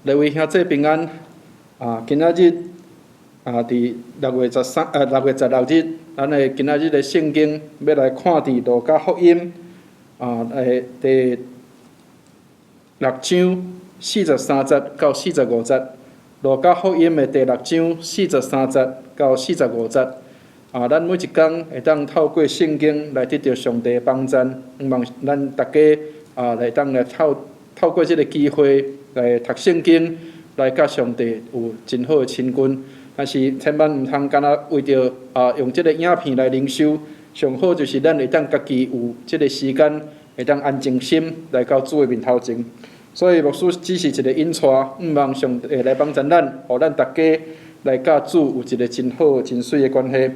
各位兄弟平安今仔日伫6月16日，咱的今仔日的圣经要来看伫路加福音第6章43节到45节。路加福音的第6章43节到45节。咱每一天会当透过圣经来得到上帝的帮助，望咱大家来当来透过这个机会来读圣经，来甲上帝有真好的亲近。但是千万毋通干那为着用这个影片来灵修，上好就是咱会当家己有这个时间，会当安静心来到主的面头前。所以牧师只是一个引带，望上帝来帮助咱，互咱大家来甲主有一个真好真水的关系。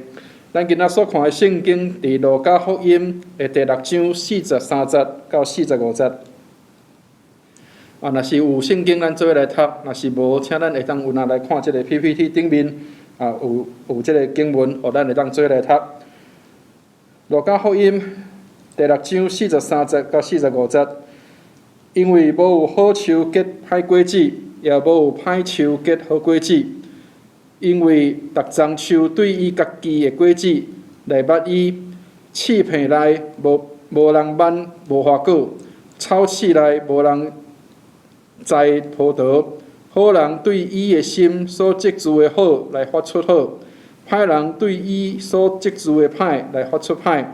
咱今仔所看的圣经伫路加福音的第6章43节到45节。若是有圣经，咱做伙来读；若是无，请咱会当有来看这个 PPT 顶面有这个经文，互咱会当做伙来读。路加福音第6章43节到45节。因为无有好树结歹果子，也无有歹树结好果子。因为逐丛树对伊家己的果子来捌伊，刺片内无人挽无花果，草刺内无人栽葡萄。好人对伊的心所积聚的好来发出好，歹人对伊所积聚的歹来发出歹。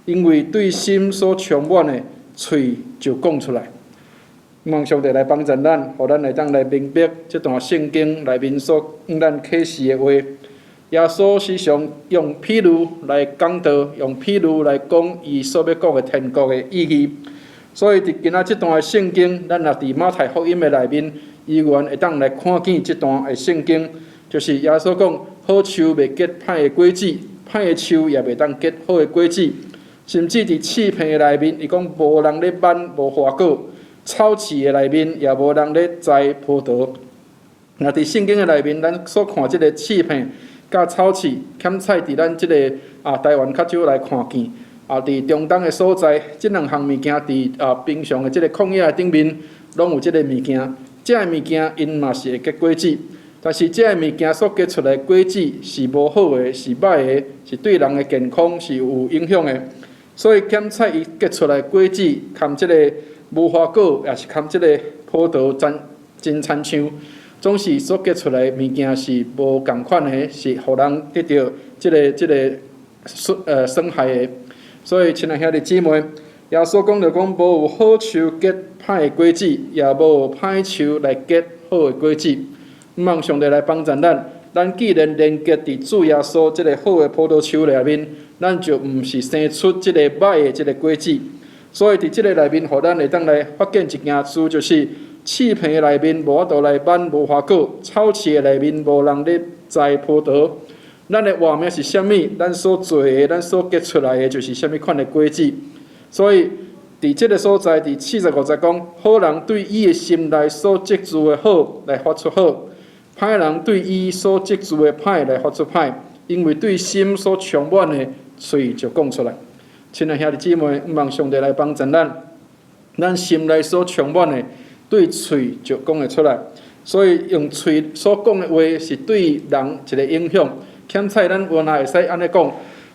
因为对心所充满的，嘴就讲出来。望上帝来帮助咱，互咱会当来明白这段圣经内面所向咱启示的话。耶稣时常用譬喻来讲道，用譬喻来讲伊所要讲的天国的意义。所以伫今仔这段圣经，咱若伫马太福音的内面，依然会当来看见这段的圣经，就是耶稣讲：好树袂结歹的果子，歹的树也袂当结好的果子。甚至伫刺片的内面，伊讲无人咧挽无花果。草刺的内面也无人咧栽葡萄。那伫圣经的内面，咱所看即个刺片甲草刺，欠彩伫咱即个台湾较少来看见。伫中东的所在，即两项物件伫平常的即个旷野顶面，拢有即个物件。即个物件因嘛是会结果子，但是即个物件所结出来的果子是无好的，是歹的，是对人的健康是有影响的。所以欠彩伊结出来果子，含即个无花果，也是含即个葡萄真亲像，总是所结出来的物件是无共款的，是互人得到即个损害的。所以，亲爱兄弟姊妹，耶稣讲着讲，无有好树结歹的果子，也无有歹树来结好的果子。望上帝来帮助咱。咱既然连结伫主耶稣即个好的葡萄树内面，咱就毋是生出即个歹的即个果子。所以伫即个内面，互咱会当来发现一件事，就是刺片的内面无法度来挽无花果，草刺的内面无人咧栽葡萄。咱的画面是啥物？咱所做的，咱所结出来的，就是啥物款的果子。所以伫即个所在，伫45节讲，好人对伊的心内所积聚的好来发出好，歹人对伊所积聚的歹来发出歹。因为对心所充满的，嘴就讲出来。亲爱兄弟姊妹，望上帝来帮助咱。咱心内所充满的，对嘴就讲会出来。所以用嘴所讲的话，是对人一个影响。欠彩咱原来会使安尼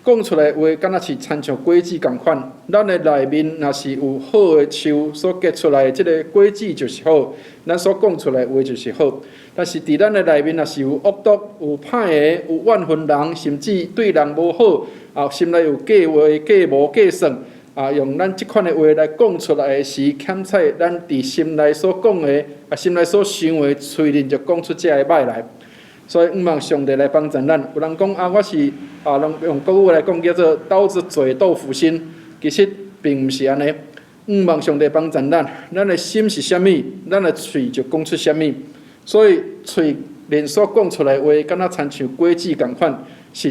讲出来的话，敢若是亲像果子共款。咱的内面若是有好的树所结出来的，即个果子就是好。咱所讲出来的话就是好。但是伫咱的内面，若是有恶毒、有歹的、有怨恨人，甚至对人无好，心内有假话、假冒、假算，用咱即款的话来讲出来的时，欠彩咱伫心内所讲的，心内所想的，嘴面就讲出这个歹来。所以，望上帝来帮助咱。有人讲我是用国语来讲叫做刀子嘴豆腐心，其实并毋是安尼。望上帝帮助咱，咱的心是啥物，咱的嘴就讲出啥物。所以，嘴面所讲出来的话，敢若亲像果子共款，是